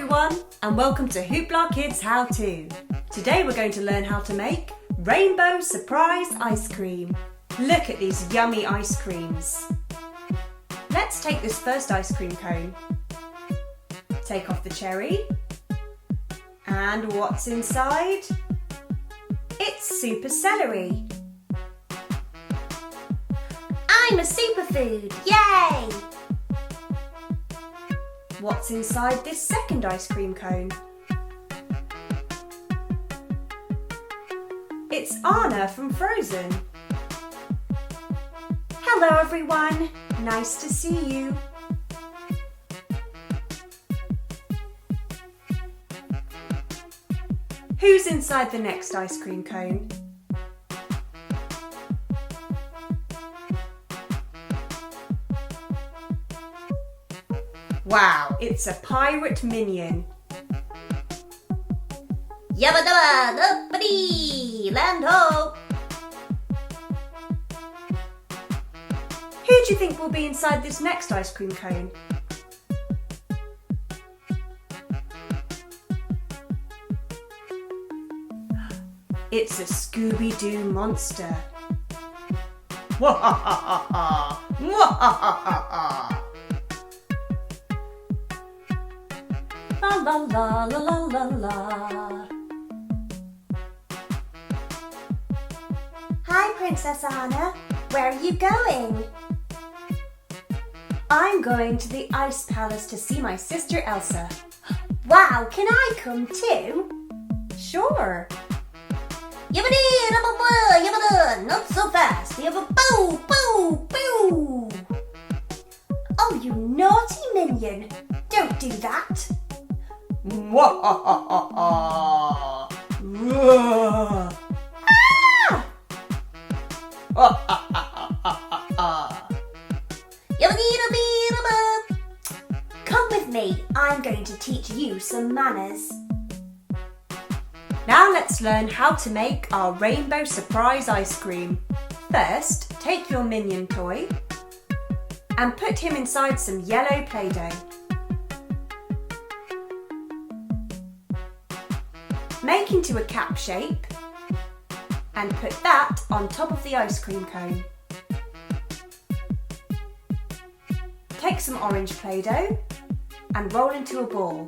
everyone, and welcome to Hooplakidz How To. Today we're going to learn how to make rainbow surprise ice cream. Look at these yummy ice creams. Let's take this first ice cream cone. Take off the cherry. And what's inside? It's super celery. I'm a superfood, yay! What's inside this second ice cream cone? It's Anna from Frozen. Hello everyone, nice to see you. Who's inside the next ice cream cone? Wow, it's a pirate minion. Yabba dabba duppity, land ho! Who do you think will be inside this next ice cream cone? It's a Scooby-Doo monster. Mwahahaha! Mwahahaha! La la la la la la la. Hi, Princess Anna. Where are you going? I'm going to the Ice Palace to see my sister Elsa. Wow, can I come too? Sure. Yabba-dee, not so fast. Yabba boo, boo, boo. Oh, you naughty minion. Don't do that. Ah! Come with me, I'm going to teach you some manners. Now let's learn how to make our rainbow surprise ice cream. First, take your minion toy and put him inside some yellow Play-Doh. Make into a cap shape and put that on top of the ice cream cone. Take some orange Play-Doh and roll into a ball.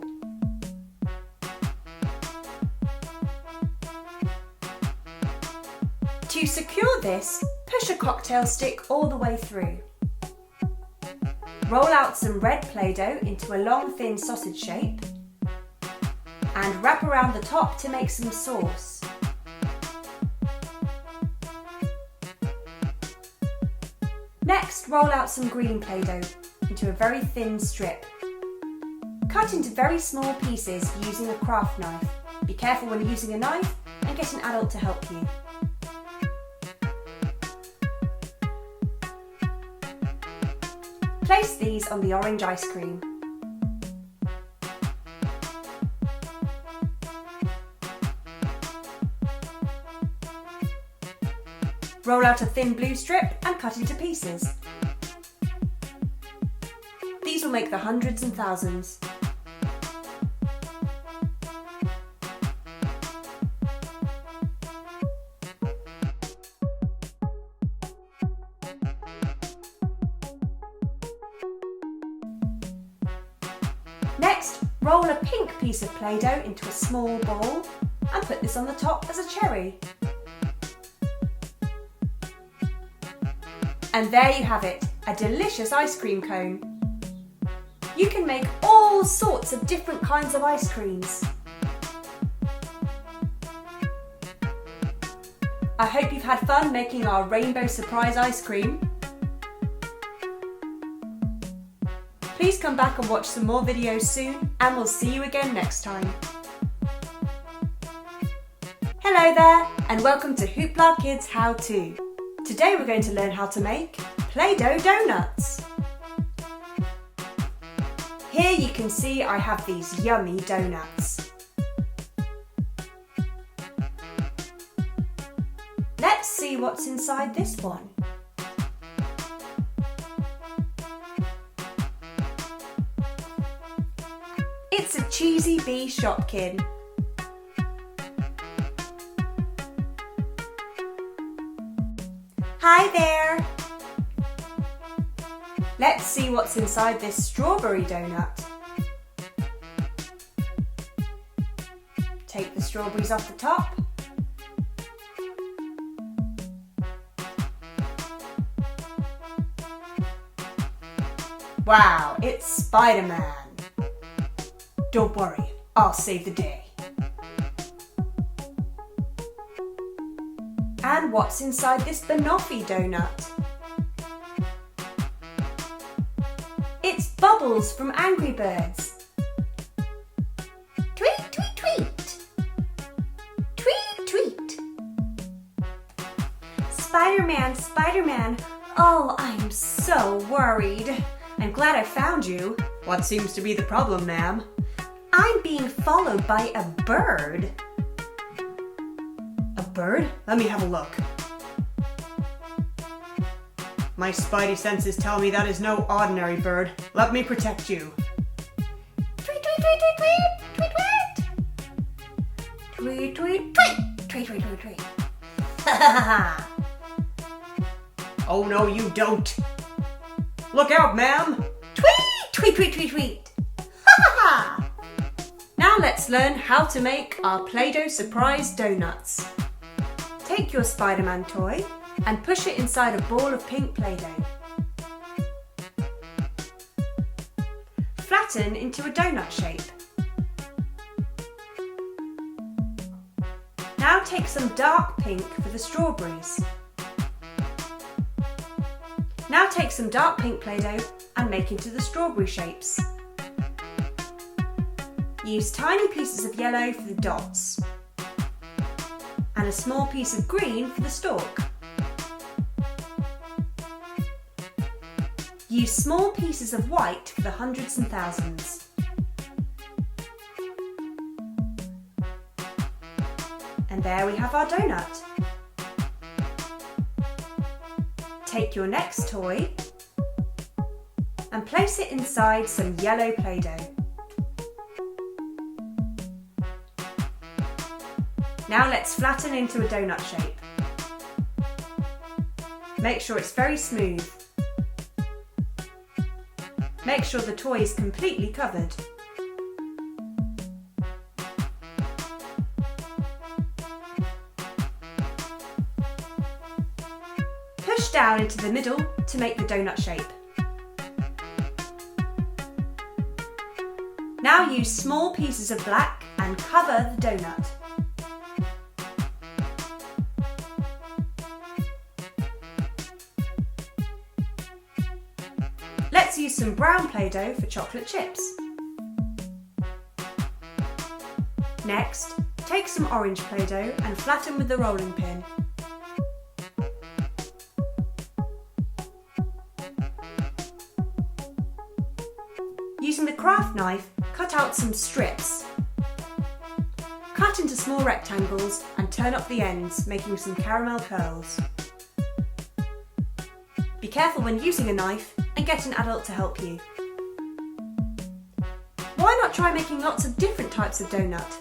To secure this, push a cocktail stick all the way through. Roll out some red Play-Doh into a long thin sausage shape and wrap around the top to make some sauce. Next, roll out some green Play-Doh into a very thin strip. Cut into very small pieces using a craft knife. Be careful when using a knife and get an adult to help you. Place these on the orange ice cream. Roll out a thin blue strip and cut into pieces. These will make the hundreds and thousands. Next, roll a pink piece of Play-Doh into a small ball and put this on the top as a cherry. And there you have it, a delicious ice cream cone. You can make all sorts of different kinds of ice creams. I hope you've had fun making our rainbow surprise ice cream. Please come back and watch some more videos soon, and we'll see you again next time. Hello there, and welcome to Hooplakidz How To. Today we're going to learn how to make Play-Doh donuts. Here you can see I have these yummy donuts. Let's see what's inside this one. It's a CHEEZY Bee Shopkin. Hi there! Let's see what's inside this strawberry donut. Take the strawberries off the top. Wow, it's Spider-Man. Don't worry, I'll save the day. And what's inside this banoffee donut? It's Bubbles from Angry Birds. Tweet, tweet, tweet. Tweet, tweet. Spider-Man, Spider-Man. Oh, I'm so worried. I'm glad I found you. What seems to be the problem, ma'am? I'm being followed by a bird. A bird? Let me have a look. My spidey senses tell me that is no ordinary bird. Let me protect you. Tweet, tweet, tweet, tweet, tweet, tweet, tweet. Tweet, tweet, tweet, tweet, tweet, tweet, tweet. Ha ha ha. Oh no, you don't. Look out, ma'am. Tweet, tweet, tweet, tweet, tweet. Ha ha ha. Now let's learn how to make our Play-Doh surprise donuts. Take your Spider-Man toy and push it inside a ball of pink Play-Doh. Flatten into a donut shape. Now take some dark pink for the strawberries. Now take some dark pink Play-Doh and make into the strawberry shapes. Use tiny pieces of yellow for the dots and a small piece of green for the stalk. Use small pieces of white for the hundreds and thousands. And there we have our donut. Take your next toy and place it inside some yellow Play-Doh. Now let's flatten into a donut shape. Make sure it's very smooth. Make sure the toy is completely covered. Push down into the middle to make the donut shape. Now use small pieces of black and cover the donut. Let's use some brown Play-Doh for chocolate chips. Next, take some orange Play-Doh and flatten with the rolling pin. Using the craft knife, cut out some strips. Cut into small rectangles and turn up the ends, making some caramel curls. Be careful when using a knife and get an adult to help you. Why not try making lots of different types of donut?